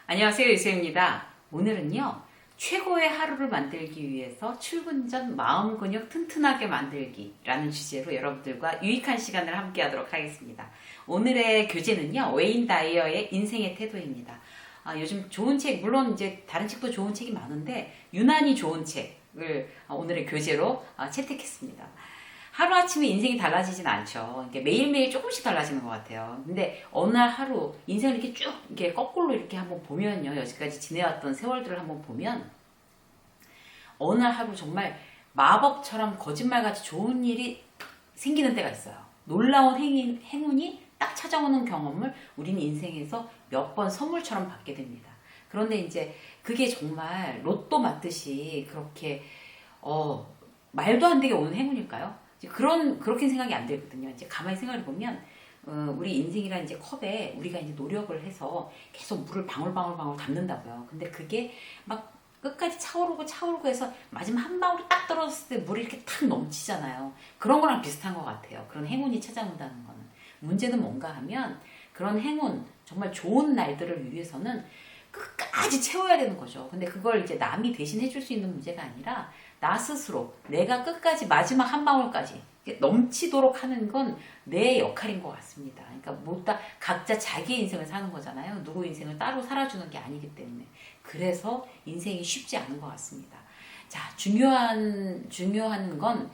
안녕하세요, 유수입니다. 오늘은요, 최고의 하루를 만들기 위해서 출근 전 마음 근육 튼튼하게 만들기라는 주제로 여러분들과 유익한 시간을 함께 하도록 하겠습니다. 오늘의 교재는요, 웨인 다이어의 인생의 태도입니다. 요즘 좋은 책, 물론 이제 다른 책도 좋은 책이 많은데, 유난히 좋은 책을 오늘의 교재로 채택했습니다. 하루아침에 인생이 달라지진 않죠. 이게 매일매일 조금씩 달라지는 것 같아요. 근데 어느 날 하루 인생을 이렇게 쭉 이렇게 거꾸로 이렇게 한번 보면요. 여지까지 지내왔던 세월들을 한번 보면 어느 날 하루 정말 마법처럼 거짓말같이 좋은 일이 생기는 때가 있어요. 놀라운 행운이 딱 찾아오는 경험을 우리는 인생에서 몇 번 선물처럼 받게 됩니다. 그런데 이제 그게 정말 로또 맞듯이 그렇게 말도 안 되게 오는 행운일까요? 그렇게 생각이 안 되거든요. 이제 가만히 생각해 보면, 우리 인생이란 이제 컵에 우리가 이제 노력을 해서 계속 물을 방울방울 담는다고요. 근데 그게 막 끝까지 차오르고 해서 마지막 한 방울이 딱 떨어졌을 때 물이 이렇게 탁 넘치잖아요. 그런 거랑 비슷한 것 같아요. 그런 행운이 찾아온다는 거는. 문제는 뭔가 하면 그런 행운, 정말 좋은 날들을 위해서는 끝까지 채워야 되는 거죠. 근데 그걸 이제 남이 대신 해줄 수 있는 문제가 아니라 나 스스로 내가 끝까지 마지막 한 방울까지 넘치도록 하는 건 내 역할인 것 같습니다. 그러니까 뭐다 각자 자기 인생을 사는 거잖아요. 누구 인생을 따로 살아주는 게 아니기 때문에. 그래서 인생이 쉽지 않은 것 같습니다. 자, 중요한 건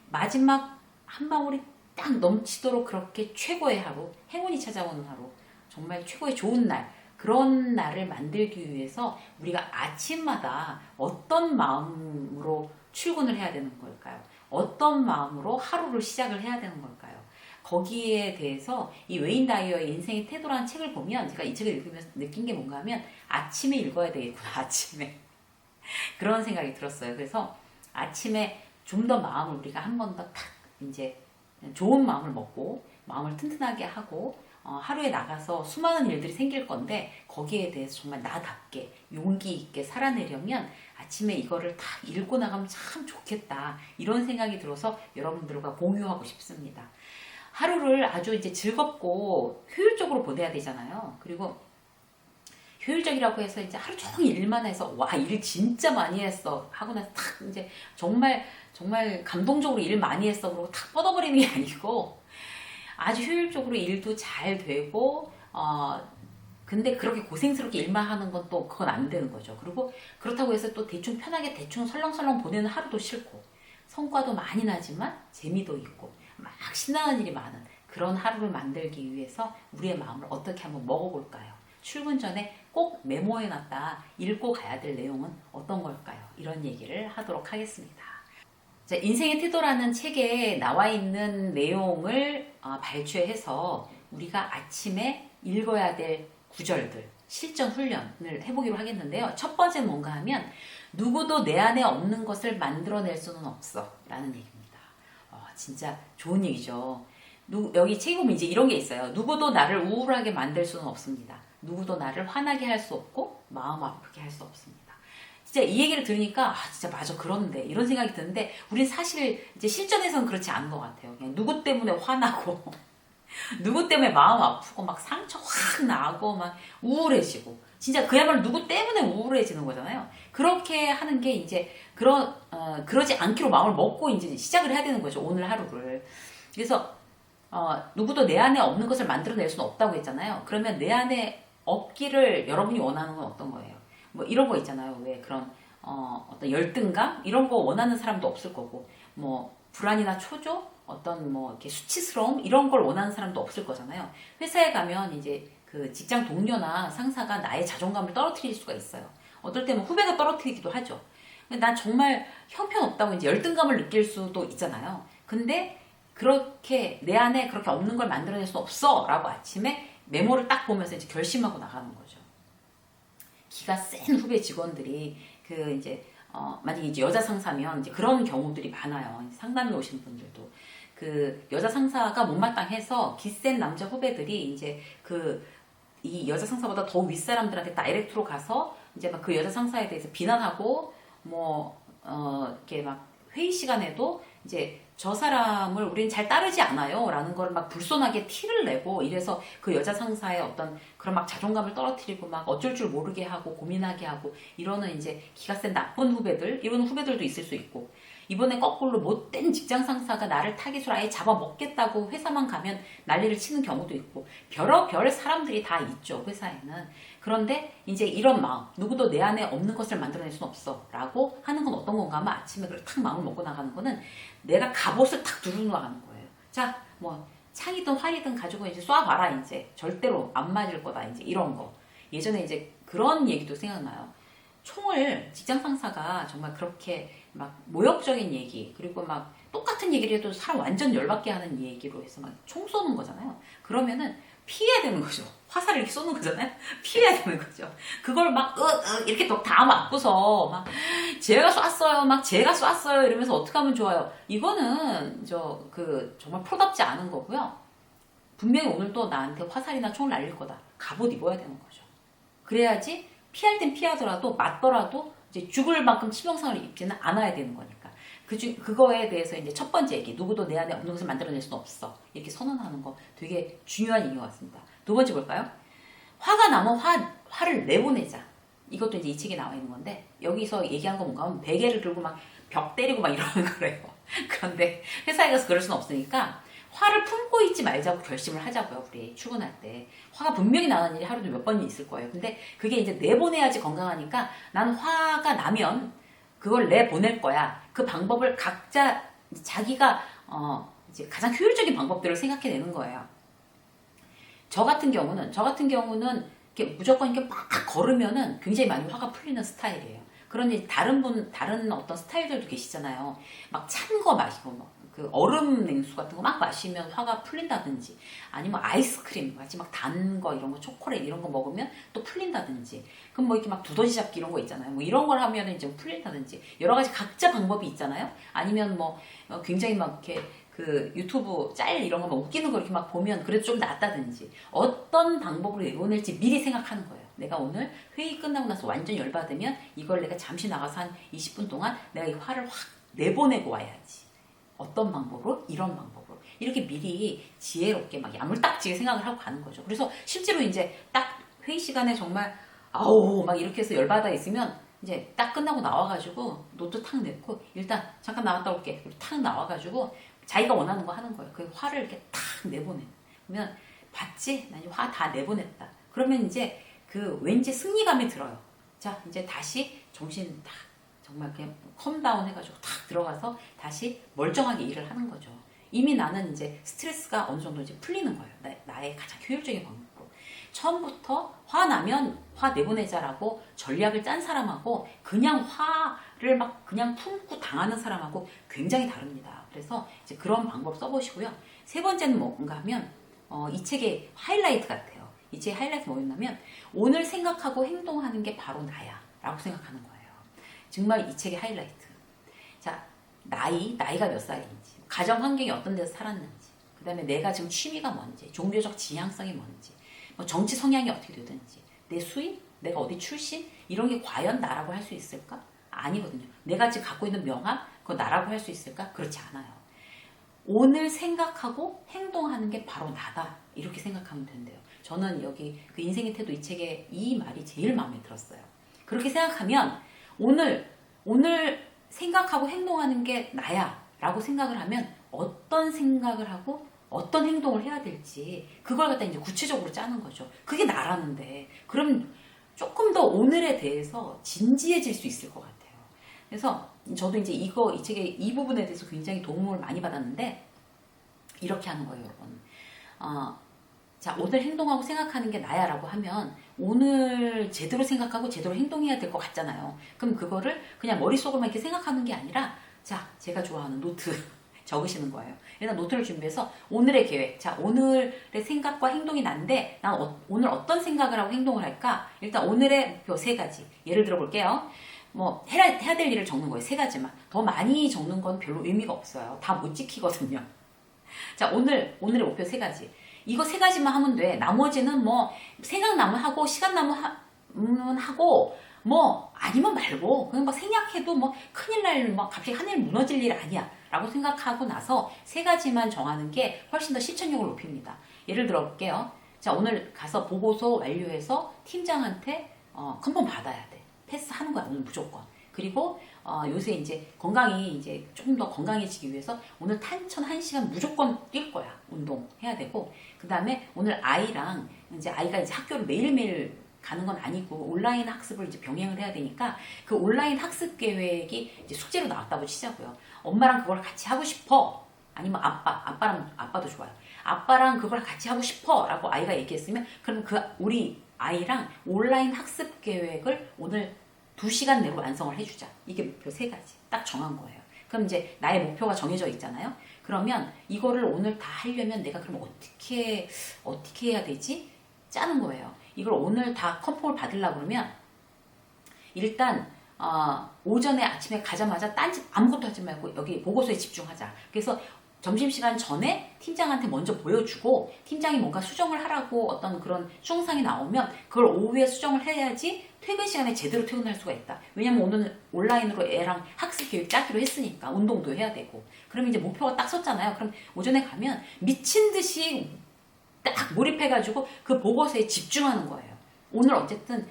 마지막 한 방울이 딱 넘치도록 그렇게 최고의 하루, 행운이 찾아오는 하루, 정말 최고의 좋은 날, 그런 날을 만들기 위해서 우리가 아침마다 어떤 마음으로 출근을 해야 되는 걸까요? 어떤 마음으로 하루를 시작을 해야 되는 걸까요? 거기에 대해서 이 웨인 다이어의 인생의 태도라는 책을 보면 제가 이 책을 읽으면서 느낀 게 뭔가 하면 아침에 읽어야 되겠구나, 아침에. 그런 생각이 들었어요. 그래서 아침에 좀 더 마음을 우리가 한 번 더 탁 이제 좋은 마음을 먹고 마음을 튼튼하게 하고 하루에 나가서 수많은 일들이 생길 건데 거기에 대해서 정말 나답게 용기 있게 살아내려면 아침에 이거를 다 읽고 나가면 참 좋겠다 이런 생각이 들어서 여러분들과 공유하고 싶습니다. 하루를 아주 이제 즐겁고 효율적으로 보내야 되잖아요. 그리고 효율적이라고 해서 이제 하루 종일 일만 해서 와, 일 진짜 많이 했어 하고 나서 탁 이제 정말 감동적으로 일 많이 했어 그러고 탁 뻗어버리는 게 아니고 아주 효율적으로 일도 잘 되고 근데 그렇게 고생스럽게 일만 하는 건 또 그건 안 되는 거죠. 그리고 그렇다고 해서 또 대충 편하게 대충 설렁설렁 보내는 하루도 싫고 성과도 많이 나지만 재미도 있고 막 신나는 일이 많은 그런 하루를 만들기 위해서 우리의 마음을 어떻게 한번 먹어볼까요? 출근 전에 꼭 메모해놨다 읽고 가야 될 내용은 어떤 걸까요? 이런 얘기를 하도록 하겠습니다. 자, 인생의 태도라는 책에 나와 있는 내용을 발췌해서 우리가 아침에 읽어야 될 구절들, 실전 훈련을 해보기로 하겠는데요. 첫 번째는 뭔가 하면 누구도 내 안에 없는 것을 만들어낼 수는 없어 라는 얘기입니다. 진짜 좋은 얘기죠. 여기 책에 보면 이제 이런 게 있어요. 누구도 나를 우울하게 만들 수는 없습니다. 누구도 나를 화나게 할 수 없고 마음 아프게 할 수 없습니다. 진짜 이 얘기를 들으니까 진짜 맞아 그런데 이런 생각이 드는데 우린 사실 이제 실전에서는 그렇지 않은 것 같아요. 그냥 누구 때문에 화나고 누구 때문에 마음 아프고 막 상처 확 나고 막 우울해지고 진짜 그야말로 누구 때문에 우울해지는 거잖아요. 그렇게 하는 게 이제 그러지 않기로 마음을 먹고 이제 시작을 해야 되는 거죠. 오늘 하루를. 그래서 누구도 내 안에 없는 것을 만들어낼 수는 없다고 했잖아요. 그러면 내 안에 없기를 여러분이 원하는 건 어떤 거예요? 뭐 이런 거 있잖아요. 왜 그런 어떤 열등감 이런 거 원하는 사람도 없을 거고 뭐 불안이나 초조 어떤 뭐 이렇게 수치스러움 이런 걸 원하는 사람도 없을 거잖아요. 회사에 가면 이제 그 직장 동료나 상사가 나의 자존감을 떨어뜨릴 수가 있어요. 어떨 때는 후배가 떨어뜨리기도 하죠. 난 정말 형편없다고 이제 열등감을 느낄 수도 있잖아요. 근데 그렇게 내 안에 그렇게 없는 걸 만들어낼 수 없어 라고 아침에 메모를 딱 보면서 이제 결심하고 나가는 거죠. 기가 센 후배 직원들이 그 이제 만약에 이제 여자 상사면 이제 그런 경우들이 많아요. 상담에 오신 분들도 그 여자 상사가 못마땅해서 기센 남자 후배들이 이제 이 여자 상사보다 더 윗사람들한테 다이렉트로 가서 이제 막 그 여자 상사에 대해서 비난하고 뭐 이렇게 막 회의 시간에도 이제 저 사람을 우리는 잘 따르지 않아요 라는 걸 막 불손하게 티를 내고 이래서 그 여자 상사의 어떤 그런 막 자존감을 떨어뜨리고 막 어쩔 줄 모르게 하고 고민하게 하고 이러는 이제 기가 센 나쁜 후배들, 이런 후배들도 있을 수 있고, 이번에 거꾸로 못된 직장 상사가 나를 타깃으로 아예 잡아먹겠다고 회사만 가면 난리를 치는 경우도 있고, 별의별 사람들이 다 있죠, 회사에는. 그런데 이제 이런 마음, 누구도 내 안에 없는 것을 만들어낼 수는 없어 라고 하는 건 어떤 건가 하면, 아침에 그렇게 탁 마음을 먹고 나가는 거는 내가 갑옷을 탁 두르고 나가는 거예요. 자, 뭐 창이든 활이든 가지고 이제 쏴봐라, 이제 절대로 안 맞을 거다, 이제 이런 거. 예전에 이제 그런 얘기도 생각나요. 총을 직장 상사가 정말 그렇게 막 모욕적인 얘기, 그리고 막 똑같은 얘기를 해도 사람 완전 열받게 하는 얘기로 해서 막 총 쏘는 거잖아요. 그러면은 피해야 되는 거죠. 화살을 이렇게 쏘는 거잖아요. 피해야 되는 거죠. 그걸 막 이렇게 다 맞고서 막 제가 쐈어요, 막 제가 쐈어요 이러면서 어떻게 하면 좋아요? 이거는 정말 프로답지 않은 거고요. 분명히 오늘 또 나한테 화살이나 총을 날릴 거다. 갑옷 입어야 되는 거죠. 그래야지 피할 땐 피하더라도 맞더라도 이제 죽을 만큼 치명상을 입지는 않아야 되는 거니까. 그거에 대해서 이제 첫 번째 얘기, 누구도 내 안에 없는 것을 만들어낼 수는 없어, 이렇게 선언하는 거 되게 중요한 얘기 같습니다. 두 번째 볼까요? 화가 나면 화를 내보내자. 이것도 이제 이 책에 나와 있는 건데, 여기서 얘기한 거 뭔가 하면 베개를 들고 막 벽 때리고 막 이러는 거래요. 그런데 회사에 가서 그럴 수는 없으니까 화를 품고 있지 말자고 결심을 하자고요. 우리 출근할 때 화가 분명히 나는 일이 하루도 몇 번이 있을 거예요. 근데 그게 이제 내보내야지 건강하니까, 나는 화가 나면 그걸 내보낼 거야. 그 방법을 각자 자기가 이제 가장 효율적인 방법들을 생각해내는 거예요. 저 같은 경우는 이렇게 무조건 이렇게 막 걸으면은 굉장히 많이 화가 풀리는 스타일이에요. 그러니 다른 어떤 스타일들도 계시잖아요. 막 찬 거 마시고 그 얼음 냉수 같은 거 막 마시면 화가 풀린다든지, 아니면 아이스크림 같이 막 단 거, 이런 거 초콜릿 이런 거 먹으면 또 풀린다든지, 그럼 뭐 이렇게 막 두더지 잡기 이런 거 있잖아요. 뭐 이런 걸 하면 이제 풀린다든지, 여러 가지 각자 방법이 있잖아요. 아니면 뭐 굉장히 막 이렇게 그 유튜브 짤 이런 거 막 웃기는 거 이렇게 막 보면 그래도 좀 낫다든지, 어떤 방법으로 내보낼지 미리 생각하는 거예요. 내가 오늘 회의 끝나고 나서 완전 열받으면 이걸 내가 잠시 나가서 한 20분 동안 내가 이 화를 확 내보내고 와야지. 어떤 방법으로? 이런 방법으로. 이렇게 미리 지혜롭게 막 야물딱지게 생각을 하고 가는 거죠. 그래서 실제로 이제 딱 회의 시간에 정말 아우 막 이렇게 해서 열받아 있으면 이제 딱 끝나고 나와가지고 노트 탁 내고 일단 잠깐 나갔다 올게. 그리고 탁 나와가지고 자기가 원하는 거 하는 거예요. 그 화를 이렇게 탁 내보내. 그러면 봤지? 난 화 다 내보냈다. 그러면 이제 그 왠지 승리감이 들어요. 자, 이제 다시 정신 딱 정말 그냥 컴다운 해가지고 탁 들어가서 다시 멀쩡하게 일을 하는 거죠. 이미 나는 이제 스트레스가 어느 정도 이제 풀리는 거예요. 나의 가장 효율적인 방법으로. 처음부터 화나면 화 내보내자라고 전략을 짠 사람하고 그냥 화를 막 그냥 품고 당하는 사람하고 굉장히 다릅니다. 그래서 이제 그런 방법 써보시고요. 세 번째는 뭔가 하면 이 책의 하이라이트 같아요. 이 책의 하이라이트 뭐였냐면, 오늘 생각하고 행동하는 게 바로 나야 라고 생각하는 거예요. 정말 이 책의 하이라이트. 자, 나이가 몇 살인지, 가정 환경이 어떤 데서 살았는지, 그 다음에 내가 지금 취미가 뭔지, 종교적 지향성이 뭔지, 뭐 정치 성향이 어떻게 되든지, 내 수입, 내가 어디 출신, 이런 게 과연 나라고 할 수 있을까? 아니거든요. 내가 지금 갖고 있는 명함, 그거 나라고 할 수 있을까? 그렇지 않아요. 오늘 생각하고 행동하는 게 바로 나다, 이렇게 생각하면 된대요. 저는 여기 그 인생의 태도 이 책에 이 말이 제일 마음에 들었어요. 그렇게 생각하면 오늘 생각하고 행동하는 게 나야 라고 생각을 하면 어떤 생각을 하고 어떤 행동을 해야 될지 그걸 갖다 이제 구체적으로 짜는 거죠. 그게 나라는데, 그럼 조금 더 오늘에 대해서 진지해질 수 있을 것 같아요. 그래서 저도 이제 이 책의 이 부분에 대해서 굉장히 도움을 많이 받았는데, 이렇게 하는 거예요, 여러분. 자, 오늘 행동하고 생각하는 게 나야 라고 하면 오늘 제대로 생각하고 제대로 행동해야 될 것 같잖아요. 그럼 그거를 그냥 머릿속으로만 이렇게 생각하는 게 아니라, 자, 제가 좋아하는 노트 적으시는 거예요. 일단 노트를 준비해서 오늘의 계획, 자, 오늘의 생각과 행동이 난데 난 오늘 어떤 생각을 하고 행동을 할까? 일단 오늘의 목표 3가지 예를 들어 볼게요. 뭐 해야 될 일을 적는 거예요. 3가지만. 더 많이 적는 건 별로 의미가 없어요. 다 못 지키거든요. 자, 오늘의 목표 3가지. 이거 3가지만 하면 돼. 나머지는 뭐 생각나면 하고 시간 나면 하고 뭐 아니면 말고, 그냥 막 생략해도 뭐 큰일 날, 막 갑자기 하늘 무너질 일 아니야 라고 생각하고 나서 세 가지만 정하는 게 훨씬 더 실천력을 높입니다. 예를 들어 볼게요. 자, 오늘 가서 보고서 완료해서 팀장한테 컨펌 받아야 돼. 패스하는 거야, 오늘 무조건. 그리고 요새 이제 건강이 이제 조금 더 건강해지기 위해서 오늘 탄천 1시간 무조건 뛸 거야. 운동해야 되고. 그 다음에 오늘 아이랑 이제 아이가 이제 학교를 매일매일 가는 건 아니고 온라인 학습을 이제 병행을 해야 되니까 그 온라인 학습 계획이 이제 숙제로 나왔다고 치자고요. 엄마랑 그걸 같이 하고 싶어. 아니면 아빠도 좋아요. 아빠랑 그걸 같이 하고 싶어 라고 아이가 얘기했으면 그럼 우리 아이랑 온라인 학습 계획을 오늘 2시간 내로 완성을 해주자. 이게 목표 3가지. 딱 정한 거예요. 그럼 이제 나의 목표가 정해져 있잖아요. 그러면 이거를 오늘 다 하려면 내가 그럼 어떻게 해야 되지? 짜는 거예요. 이걸 오늘 다 컨펌을 받으려고 그러면 일단 오전에 아침에 가자마자 딴짓 아무것도 하지 말고 여기 보고서에 집중하자. 그래서 점심시간 전에 팀장한테 먼저 보여주고 팀장이 뭔가 수정을 하라고 어떤 그런 수정상이 나오면 그걸 오후에 수정을 해야지 퇴근 시간에 제대로 퇴근할 수가 있다. 왜냐면 오늘 온라인으로 애랑 학습 계획 짜기로 했으니까 운동도 해야 되고. 그럼 이제 목표가 딱 섰잖아요. 그럼 오전에 가면 미친 듯이 딱 몰입해가지고 그 보고서에 집중하는 거예요. 오늘 어쨌든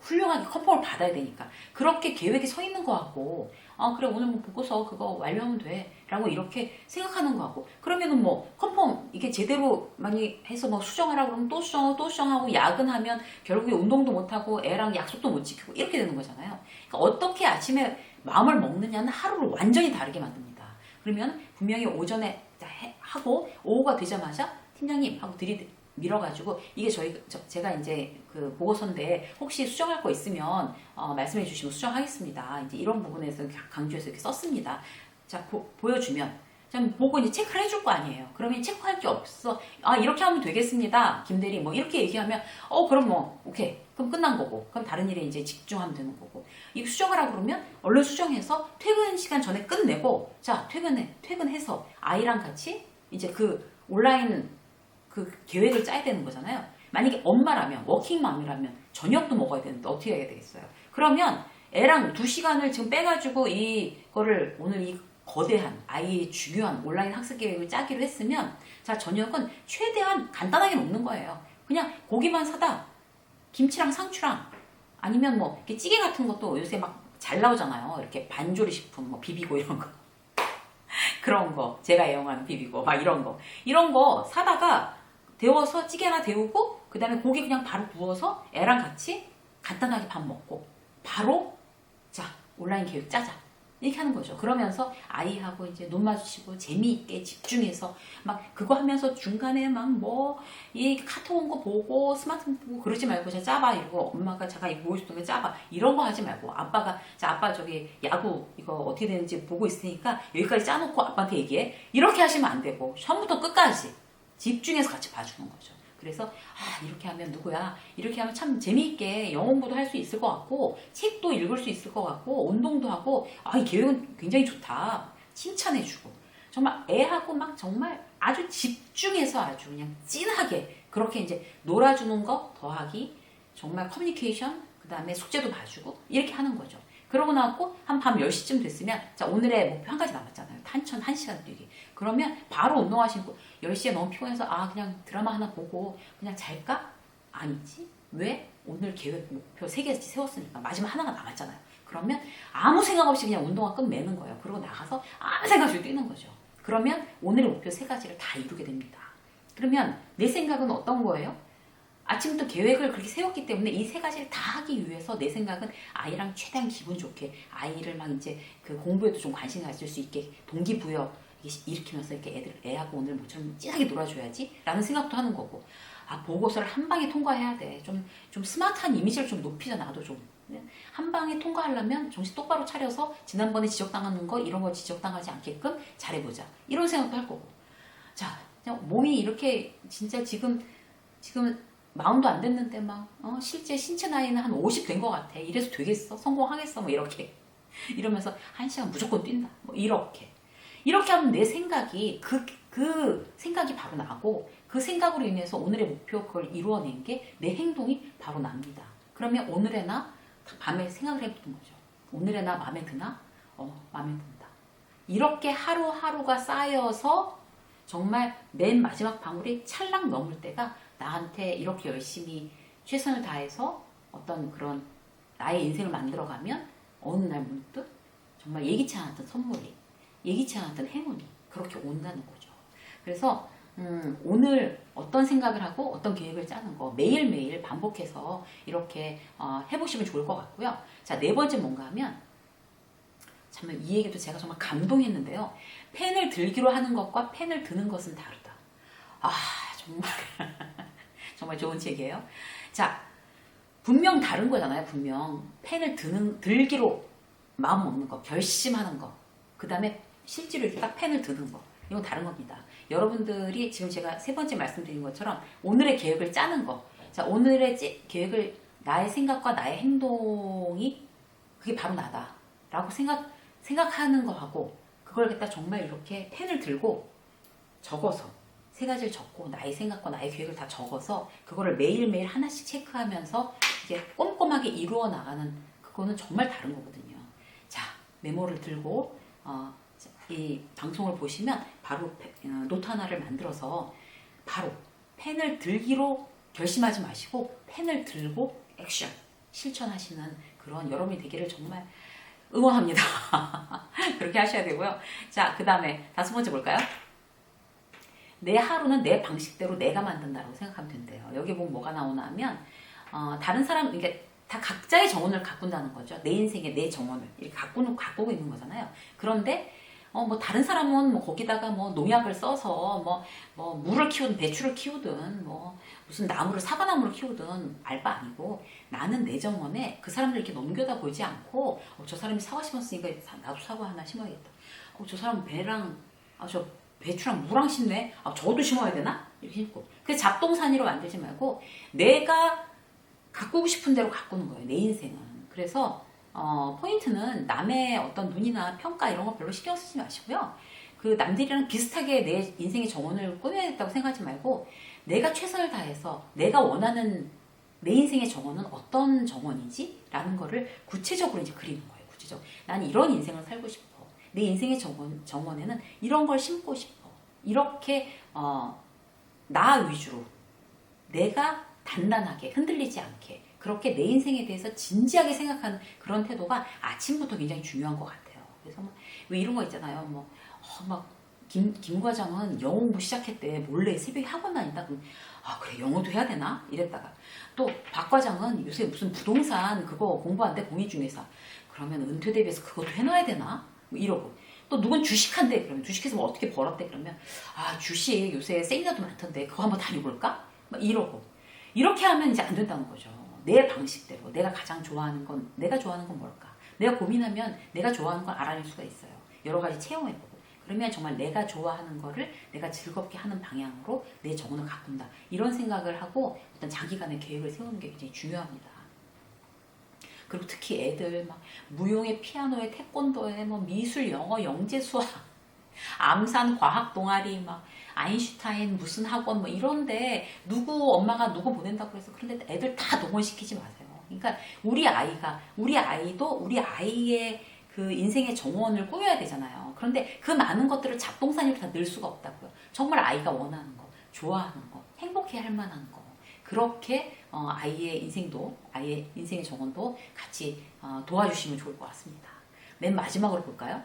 훌륭하게 컨펌을 받아야 되니까. 그렇게 계획이 서 있는 거 같고 그래 오늘 뭐 보고서 그거 완료하면 돼 라고 이렇게 생각하는 거 같고 그러면은 뭐 컨펌 이게 제대로 많이 해서 뭐 수정하라고 그러면 또 수정하고 야근하면 결국에 운동도 못하고 애랑 약속도 못 지키고 이렇게 되는 거잖아요. 그러니까 어떻게 아침에 마음을 먹느냐는 하루를 완전히 다르게 만듭니다. 그러면 분명히 오전에 하고 오후가 되자마자 팀장님 하고 밀어가지고 이게 제가 이제 그 보고서인데 혹시 수정할 거 있으면 말씀해 주시면 수정하겠습니다. 이제 이런 부분에서 강조해서 이렇게 썼습니다. 자 보여주면 좀 보고 이제 체크를 해줄 거 아니에요. 그러면 체크할 게 없어. 이렇게 하면 되겠습니다. 김대리 뭐 이렇게 얘기하면 그럼 뭐 오케이 그럼 끝난 거고 그럼 다른 일에 이제 집중하면 되는 거고 이 수정하라고 그러면 얼른 수정해서 퇴근 시간 전에 끝내고 자 퇴근해서 아이랑 같이 이제 그 온라인 그 계획을 짜야 되는 거잖아요. 만약에 엄마라면 워킹맘이라면 저녁도 먹어야 되는데 어떻게 해야 되겠어요? 그러면 애랑 2시간을 지금 빼가지고 이거를 오늘 이 거대한 아이의 중요한 온라인 학습 계획을 짜기로 했으면 자 저녁은 최대한 간단하게 먹는 거예요. 그냥 고기만 사다 김치랑 상추랑 아니면 뭐 이렇게 찌개 같은 것도 요새 막 잘 나오잖아요. 이렇게 반조리 식품 뭐 비비고 이런 거 그런 거 제가 애용하는 비비고 막 이런 거 사다가 데워서 찌개 하나 데우고 그 다음에 고기 그냥 바로 구워서 애랑 같이 간단하게 밥 먹고 바로 자 온라인 계획 짜자 이렇게 하는 거죠. 그러면서 아이하고 이제 눈 마주치고 재미있게 집중해서 막 그거 하면서 중간에 막 뭐 이 카톡 온 거 보고 스마트폰 보고 그러지 말고 자 짜봐 이러고 엄마가 잠깐 이거 보고 싶은 거 짜봐 이런 거 하지 말고 아빠가 자 아빠 저기 야구 이거 어떻게 되는지 보고 있을 테니까 여기까지 짜놓고 아빠한테 얘기해 이렇게 하시면 안 되고 처음부터 끝까지 집중해서 같이 봐주는 거죠. 그래서 이렇게 하면 누구야 이렇게 하면 참 재미있게 영어 공부도 할 수 있을 것 같고 책도 읽을 수 있을 것 같고 운동도 하고 이 계획은 굉장히 좋다 칭찬해주고 정말 애하고 막 정말 아주 집중해서 아주 그냥 찐하게 그렇게 이제 놀아주는 거 더하기 정말 커뮤니케이션 그 다음에 숙제도 봐주고 이렇게 하는 거죠. 그러고 나고 한 밤 10시쯤 됐으면 자 오늘의 목표 한 가지 남았잖아요. 탄천 1시간 뛰기. 그러면 바로 운동하시고 10시에 너무 피곤해서 그냥 드라마 하나 보고 그냥 잘까? 아니지. 왜? 오늘 계획 목표 3개씩 세웠으니까 마지막 하나가 남았잖아요. 그러면 아무 생각 없이 그냥 운동화 끝매는 거예요. 그리고 나가서 아무 생각 없이 뛰는 거죠. 그러면 오늘의 목표 3가지를 다 이루게 됩니다. 그러면 내 생각은 어떤 거예요? 아침부터 계획을 그렇게 세웠기 때문에 이 3가지를 다 하기 위해서 내 생각은 아이랑 최대한 기분 좋게 아이를 막 이제 그 공부에도 좀 관심 가질 수 있게 동기부여 일으키면서 이렇게 애하고 오늘 뭐처럼 찐하게 놀아줘야지 라는 생각도 하는 거고 보고서를 한 방에 통과해야 돼. 좀 스마트한 이미지를 좀 높이자 나도 좀. 한 방에 통과하려면 정신 똑바로 차려서 지난번에 지적당하는 거 이런 거 지적당하지 않게끔 잘해보자. 이런 생각도 할 거고. 자, 몸이 이렇게 진짜 지금 마음도 안 됐는데 막 실제 신체 나이는 한 50 된 것 같아. 이래서 되겠어? 성공하겠어? 뭐 이렇게. 이러면서 1시간 무조건 뛴다. 뭐 이렇게 하면 내 생각이 그 생각이 바로 나고 그 생각으로 인해서 오늘의 목표 그걸 이루어낸 게 내 행동이 바로 납니다. 그러면 오늘의 나 밤에 생각을 해보는 거죠. 오늘의 나 마음에 드나? 마음에 든다. 이렇게 하루하루가 쌓여서 정말 맨 마지막 방울이 찰랑 넘을 때가 나한테 이렇게 열심히 최선을 다해서 어떤 그런 나의 인생을 만들어가면 어느 날 문득 정말 예기치 않았던 선물이, 예기치 않았던 행운이 그렇게 온다는 거죠. 그래서 오늘 어떤 생각을 하고 어떤 계획을 짜는 거 매일매일 반복해서 이렇게 해보시면 좋을 것 같고요. 자, 네 번째 뭔가 하면 정말 이 얘기도 제가 정말 감동했는데요. 펜을 들기로 하는 것과 펜을 드는 것은 다르다. 아, 정말 정말 좋은 책이에요. 자, 분명 다른 거잖아요. 분명 펜을 들기로 마음 먹는 거, 결심하는 거, 그 다음에 실제로 이렇게 딱 펜을 드는 거, 이건 다른 겁니다. 여러분들이 지금 제가 세 번째 말씀드린 것처럼 오늘의 계획을 짜는 거, 자, 오늘의 계획을 나의 생각과 나의 행동이 그게 바로 나다라고 생각하는 거하고, 그걸 갖다 정말 이렇게 펜을 들고 적어서 세 가지를 적고 나의 생각과 나의 계획을 다 적어서 그거를 매일매일 하나씩 체크하면서 이제 꼼꼼하게 이루어 나가는, 그거는 정말 다른 거거든요. 자, 메모를 들고 이 방송을 보시면 바로 노트 하나를 만들어서 바로 펜을 들기로 결심하지 마시고 펜을 들고 액션 실천하시는 그런 여러분이 되기를 정말 응원합니다. 그렇게 하셔야 되고요. 자, 그 다음에 다섯 번째 볼까요? 내 하루는 내 방식대로 내가 만든다고 생각하면 된대요. 여기 보면 뭐가 나오나 하면 다른 사람, 이게 다 각자의 정원을 가꾼다는 거죠. 내 인생의 내 정원을 이렇게 가꾸고 있는 거잖아요. 그런데 뭐 다른 사람은 뭐 거기다가 뭐 농약을 써서 뭐 물을 키우든 배추를 키우든 뭐 무슨 나무를 사과나무를 키우든 알 바 아니고, 나는 내 정원에 그 사람들 이렇게 넘겨다 보지 않고 저 사람이 사과 심었으니까 나도 사과 하나 심어야겠다. 저 사람 배랑 저 배추랑 무랑 심네. 저도 심어야 되나? 이렇게 심고. 그래서 잡동사니로 만들지 말고 내가 가꾸고 싶은 대로 가꾸는 거예요. 내 인생은. 그래서 포인트는 남의 어떤 눈이나 평가 이런 거 별로 신경 쓰지 마시고요. 그 남들이랑 비슷하게 내 인생의 정원을 꾸며야겠다고 생각하지 말고 내가 최선을 다해서 내가 원하는 내 인생의 정원은 어떤 정원이지? 라는 거를 구체적으로 이제 그리는 거예요. 구체적으로. 난 이런 인생을 살고 싶어. 내 인생의 정원에는 이런 걸 심고 싶어. 이렇게 나 위주로 내가 단단하게 흔들리지 않게 그렇게 내 인생에 대해서 진지하게 생각하는 그런 태도가 아침부터 굉장히 중요한 것 같아요. 그래서 왜 이런 거 있잖아요. 김 과장은 영어 공부 시작했대. 몰래 새벽에 학원 다닌다. 그럼 그래 영어도 해야 되나? 이랬다가 또 박 과장은 요새 무슨 부동산 그거 공부한대 공인중개사. 그러면 은퇴 대비해서 그것도 해놔야 되나? 이러고 또 누군 주식한대. 그러면 주식해서 뭐 어떻게 벌었대? 그러면 주식 요새 세미나도 많던데 그거 한번 다녀볼까? 이러고 이렇게 하면 이제 안 된다는 거죠. 내 방식대로 내가 가장 좋아하는 건 내가 좋아하는 건 뭘까? 내가 고민하면 내가 좋아하는 걸 알아낼 수가 있어요. 여러 가지 체험해보고 그러면 정말 내가 좋아하는 거를 내가 즐겁게 하는 방향으로 내 정원을 가꾼다. 이런 생각을 하고 어떤 장기간의 계획을 세우는 게 굉장히 중요합니다. 그리고 특히 애들 무용에 피아노에 태권도에 미술 영어 영재 수학 암산 과학 동아리 아인슈타인 무슨 학원 이런데 엄마가 누구 보낸다고 해서 그런데 애들 다 동원시키지 마세요. 그러니까 우리 아이도 우리 아이의 그 인생의 정원을 꾸며야 되잖아요. 그런데 그 많은 것들을 잡동사니로 다 넣을 수가 없다고요. 정말 아이가 원하는 거, 좋아하는 거, 행복해할 만한 거, 그렇게 아이의 인생의 정원도 같이 도와주시면 좋을 것 같습니다. 맨 마지막으로 볼까요?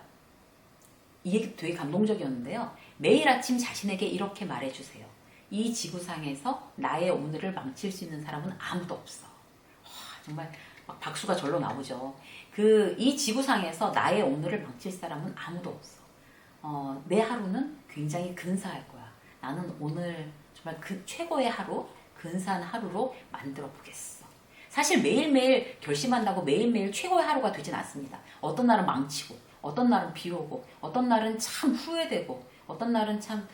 이 얘기 되게 감동적이었는데요. 매일 아침 자신에게 이렇게 말해주세요. 이 지구상에서 나의 오늘을 망칠 수 있는 사람은 아무도 없어. 정말 박수가 절로 나오죠. 이 지구상에서 나의 오늘을 망칠 사람은 아무도 없어. 내 하루는 굉장히 근사할 거야. 나는 오늘 정말 그 최고의 하루, 근사한 하루로 만들어 보겠어. 사실 매일매일 결심한다고 매일매일 최고의 하루가 되진 않습니다. 어떤 날은 망치고, 어떤 날은 비 오고, 어떤 날은 참 후회되고, 어떤 날은 참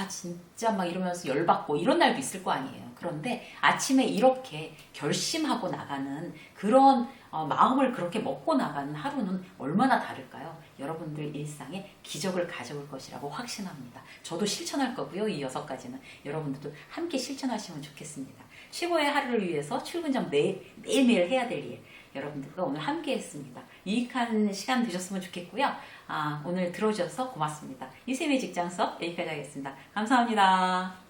진짜 이러면서 열받고 이런 날도 있을 거 아니에요. 그런데 아침에 이렇게 결심하고 나가는 그런 마음을 그렇게 먹고 나가는 하루는 얼마나 다를까요? 여러분들 일상에 기적을 가져올 것이라고 확신합니다. 저도 실천할 거고요. 이 6가지는 여러분들도 함께 실천하시면 좋겠습니다. 최고의 하루를 위해서 출근 전 매일매일 해야 될 일, 여러분들과 오늘 함께 했습니다. 유익한 시간 되셨으면 좋겠고요. 오늘 들어주셔서 고맙습니다. 이쌤의 직장 수업 여기까지 하겠습니다. 감사합니다.